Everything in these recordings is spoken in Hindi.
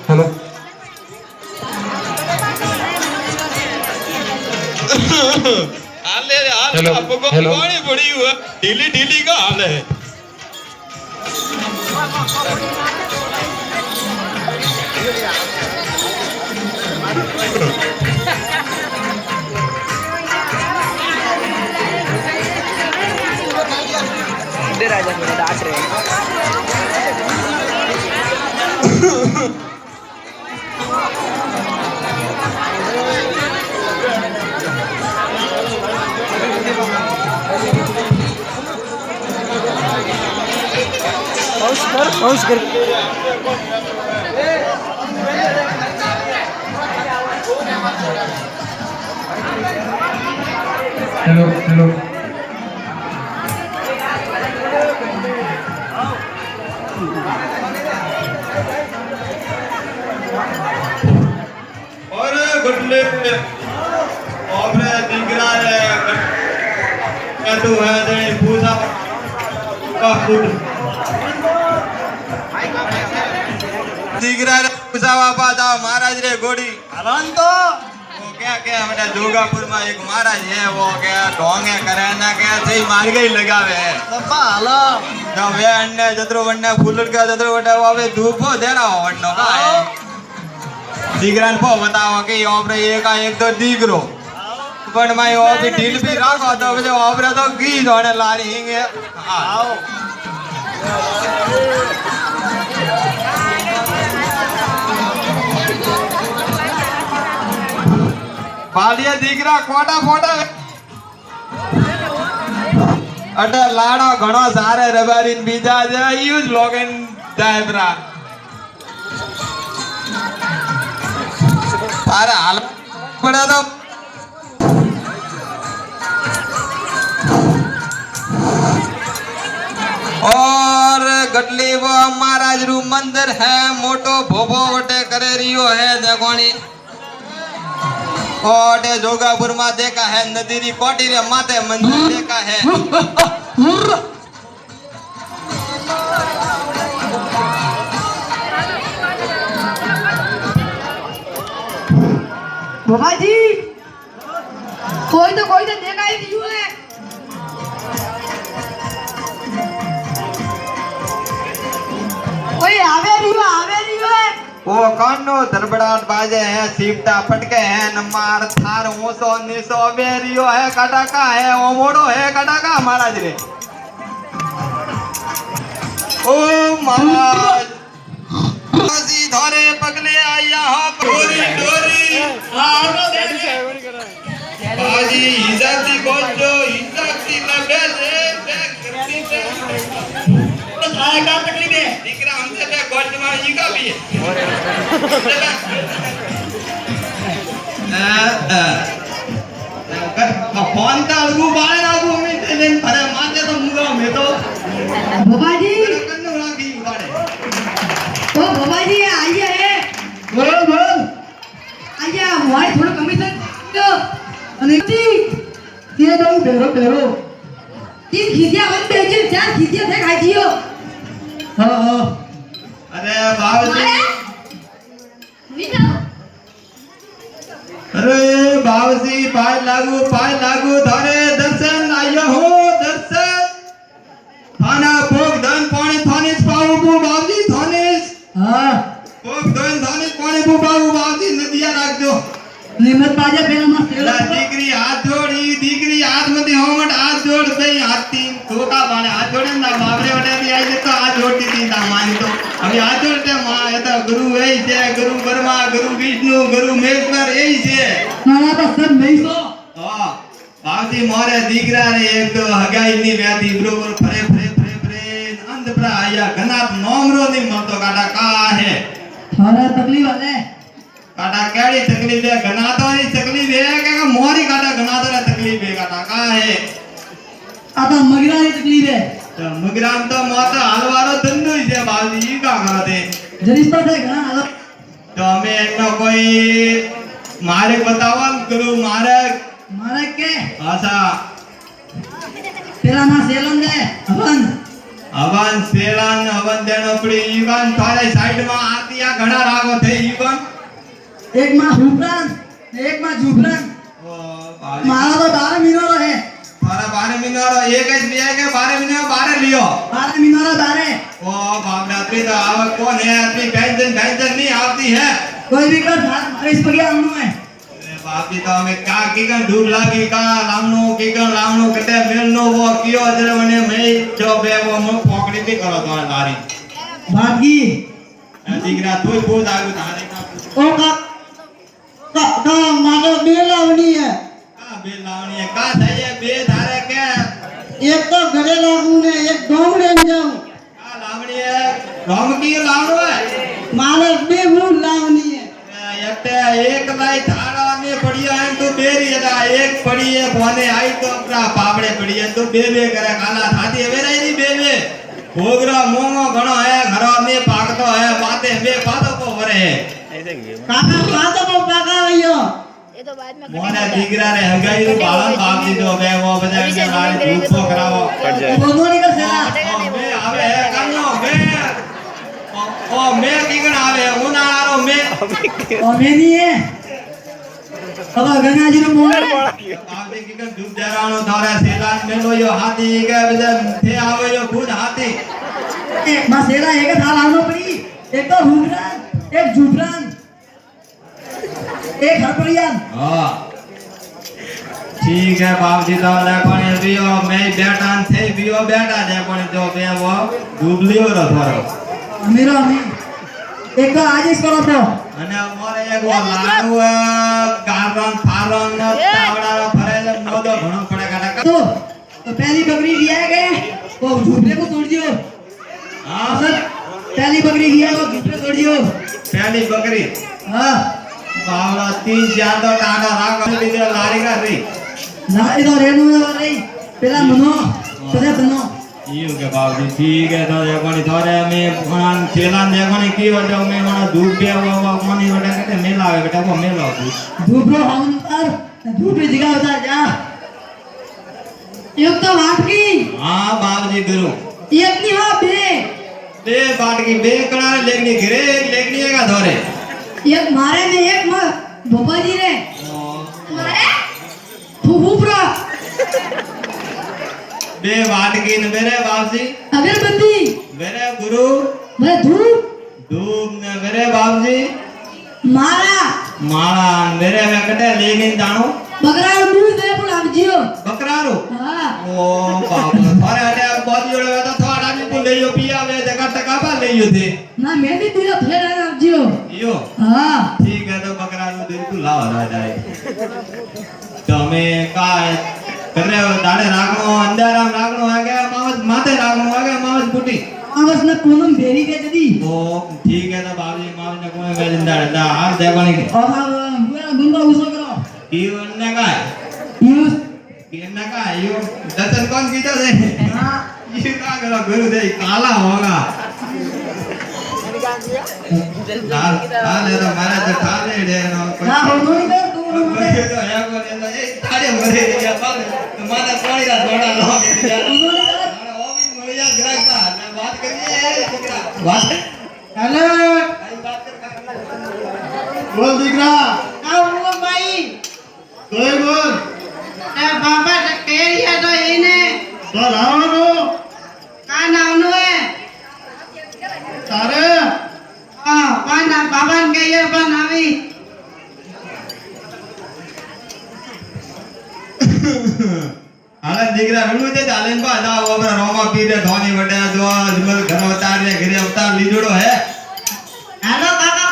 हेलो हाले हाल हेलो, आपको हेलो। पानी पड़ी हुआ ढीली ढीली का हाल है इधर आ जा मेरे डांट रहे पहुंच कर हेलो हेलो और गुडले और दिगरा रे तू है दे पूजा का फूट दिगरा रे पूजा बाबा जाओ महाराज रे गोड़ी हलन तो वो क्या हमारे जोगापुर में एक महाराज है वो क्या ढोंगे करे ना क्या सही मार गई लगावे है बाबा हलो जब वे अन्य जत्रो वन्य फूलर का जत्रो वटा वो वे धूपो दे रहा हो वन्नो का है दिगरान को बताओ कि ओपरे एक तो दिगरो पण मैं वो भी ढील भी राखो तो जो ओपरे तो की जोने लारी हिंगे आओ बालिया दिगरा कोटा फोटा अटे लाडो घणो सारे रबारीन बीजा जे यूज लोगन जायबरा अरे हाल पड़ा तो और गटली वो महाराज रू मंदिर है मोटो भोभो वटे करे रियो है देखोनी और जोगापुर में देखा है नदी री कोटी रे माते मंदिर देखा है बाबा जी कोई तो देखा ही नहीं हुआ है कोई आवे नहीं हुआ है वो कानो धरबड़ाट बाजे है सीपटा फटके है नमार थार ऊंसो नीसो बेरियो है कटाका है वो मोड़ो है कटाका महाराज रे ओ महाराज जी धोरे पगले आया हो डोरी डोरी बाजी इज्जती गोजो इज्जती लगे रे करती से तो थारा का तकलीफ है दिकरा हमसे पे गोज मार जी का भी है फोन का अलगू बाले ना अलगू में तेरे भरे माते तो मुगा में तो बाबा जी कन्नू रागी बाले ओ बाबा जी आइए बोल आइए हमारे थोड़ा कमीशन दो અને તે દઉં બેરો तीन खिसिया बन बेचे चार खिसिया से खाई जियो हां अरे बाबा जी अरे बाबा जी पाय लागू थारे दर्शन आयो हो दर्शन थाना भोग धन पानी थाने पाऊ बु बाबजी थाने हां भोग धन थाने पानी बु बाबू बाबजी नदिया राख दो निमत बाजा पेला मस्त दीकरी हाथ में होमट हाथ जोड़ दे हाथ तीन धोखा बाने हाथ जोड़े ना बाबरे वटे भी आई तो हाथ जोड़ती थी ता मान तो अभी हाथ जोड़ते मां ये तो गुरु यही छे गुरु ब्रह्मा गुरु विष्णु गुरु महेश्वर यही छे ना तो सब नहीं सो हां बाबजी मोरे दीकरा रे एक तो हगाई नी व्याधि बरोबर फरे अंध पर आया घनात नोमरो नी मतो काटा का है थारा तकलीफ है काटा केड़ी तकलीफ है घनातो नी तकलीफ है कि मोरी काटा घनातो रा तकलीफ है काटा का है आता मगरा की तकलीफ है तो मगराम तो माता हलवारो धंधो ही है बाबजी ई का करते जरिस्ता से घना हालो तो हमें एकनो कोई मार्ग बताओ गुरु मार्ग के आशा पेला ना सेलन दे अपन હવન શેલાન હવન દેનો પડી ઈવન તારે સાઈડમાં આરતી આ ઘણા રાગો થઈ ઈવન એક માં હુપરાન એક માં જુબરાન ઓ બાજી મારા તો 12 મિનોરો હે તારા 12 મિનારો એક જ બે કે 12 મિનારો 12 લ્યો 12 મિનોરો 12 ઓ બાપ રાત્રી તો આવ કોણ હે આટલી પેન્શન નહીં આવતી હે કોઈ भी कर भात मारिस पगिया हमनो है અરે બાપી તો અમે કા કીકન ઢૂર લાગી કા લામનો કીકન લામનો કટે મેલનો વો કયો જરે મને મે જો બે વો મો પોકડી થી કરો તો લારી भागी દીકરા તોય બોધ આગુ તારે કા ओ का मानो बेलावनी है કા બે લાવણી કા થાય બે ધારે કે एक तो घरे लागू ने एक डोंगरे में जाऊं કા લાવણી હે રોમ કી લાવણો હે मारे बे भूल लावनी है એકતે એક લાઈ થાળા ને પડિયા એમ તો બેરી હતા એક પડી એ ભોને આઈ તો આપણા પાપડે પડી એ તો બે બે કરે કાલા થાતી હવે રહી બે બે ભોગરા મોમો ઘણો હે ઘરો મે પાકતો હે પાતે બે પાતો કો વરે काका पातो को काका भैया ये तो बाद में મોને દીકરા ને હંગાઈ નું પાલન પાપ દીધો બે વો બધા કે લાડી ધૂપ કો કરાવો दोनों निकल सेला મે આવે હે કાનો મે ઓ મે કીગણ આવે ઉનાળાનો મે और मैं नहीं है अब गंगा जी नो मोड़ આપે કીગણ ધૂપ દેરાણો ધારે સેલાન મેલો યો હાથી કે બધા થે આવે યો ખુદ હાથી मां सेला एक था लावनो पड़ी एक तो हुबरान एक जुबरान एक हरपड़ियान हाँ ठीक है बाप जी तो लेकोने बियो मैं बेटा थे बियो बेटा जे पण जो बे वो डूबलियो रो थारो अमीरो अमी एक तो आज इस करो तो અને અમારે એક વો લાડુ ગારન ફારન તાવડા ફરેલ મોદો ઘણો પડે કાકા तो पहली बकरी लिया गए वो झूठे को तोड़ दियो हां सर पहली बकरी लिया वो झूठे तोड़ दियो पहली बकरी हां बावड़ा 3-4 तो टाटा राख लीधे लारी का री ना इधर रेनू में रही पहला मनो पहले बनो ईयो के बाबू ठीक है तो देखोनी थोड़े में भगवान चेलान देखोनी की वजह में मना धूप पे वो कोनी वटे के मेला आवे बेटा वो मेला धूप रो हम उतार धूप में जगह उतार जा एक तो हाथ की हां बाबूजी गुरु एक नहीं हो बे बाट की बे कणारे लेगनी घरे लेगनी का धोरे एक मारे में एक मार भोपा जी रे मारे फूफूपरा बे बाट की न मेरे बाबूजी अगरबत्ती मेरे गुरु मैं धूप धूप ने मेरे बाबूजी मारा माला मेरे में कटे लेगिन जानो बकरा दूध दे पर आप जियो बकरारो हां ओ बाप अरे अरे बहुत जोड़े तो थोड़ा भी को लेयो पिया वे जगह टका पा लेयो थे ना मैं भी दिलो फेर आप जियो यो हां ठीक है तो बकरारो दिन तू लावा जाए तो मैं का करे दाड़े राखनो अंधाराम राखनो आ गया मावस माथे राखनो आ गया मावस बूटी आवस ने कोनम भेरी के जदी ओ ठीक है तो बाबूजी मावस ने कोने में जिंदा रहता हार देखोनी के और पूरा गुंडा उसो करो यो ने का यूज केना का यो दर्शन कौन कीधो थे हां ये का करो गुरु दे काला होगा लाल लाल तो मारा तो खाले दे नो ना हो नहीं कर तू तो है को ने ए तारे मरे दिया पाल तुम्हारा कोणी का थोड़ा लो के दिया ओ भी मरिया ग्राहक का बात करिए बात हेलो बोल दिखरा आओ वो भाई कोई बोल ए बाबा केरिया तो इने तो रावणो का नाम है तारे हां पाना बाबा के ये बनावी हाले दिखरा रनु दे डालेन बा जा ओबरा रोमा पीरे धोनी वटे जो अजमल घर अवतार रे घरे अवतार लीजोड़ो है हेलो काका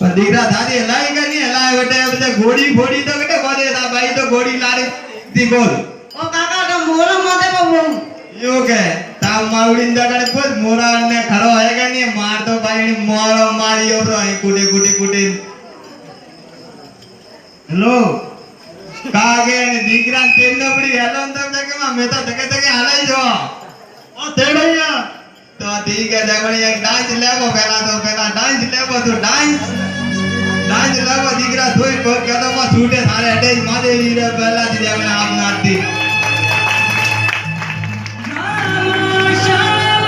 पर दिखरा दादी हलाई करनी हलाई वटे बते घोड़ी घोड़ी तो कटे बोले था भाई तो घोड़ी लारे दी बोल ओ काका तो मोरा माथे पे वो यो के ता मावड़ीन जगड़े पोस मोरा ने खरो है के नहीं मार तो भाई मोरो मारियो ब्रो कुटे कुटे कुटे हेलो कागे ने दिखरा तेल पड़ी हेलो अंदर तक मैं तो तके हलाई जो ओ तेड़ैया तो ठीक है देखो एक डांस लेबो पहला डांस लेबो तो डांस लेबो दिखरा धोई को कदम में छूटे थारे हटे मादे वीर पहला दी देवे आप नाती शाम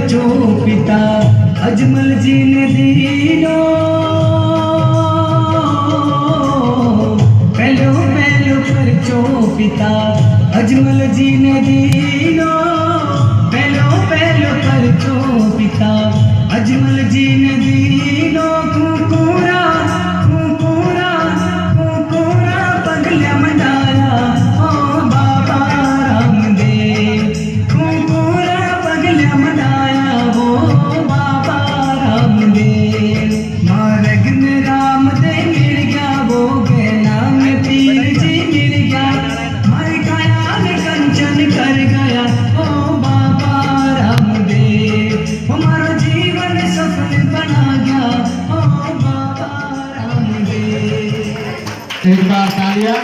परचो पिता अजमल जी ने दीनो पहलो पहलो परचो पिता अजमल जी ने दीनो पहलो पहलो परचो पिता अजमल जी ने दीनो कुकुरा कुकुरा कुकुरा पगला मंडाया ओ बाबा रामदेव कुकुरा पगला मंडाया ओ बाबा रामदेव मार्ग में रामदेव मिल गया वो गहना में पीर जी मिल गया मर गया में कंचन कर गया ओ बाबा रामदेव हमारा जीवन सफल बना गया ओ बाबा रामदेव एक बार तालियां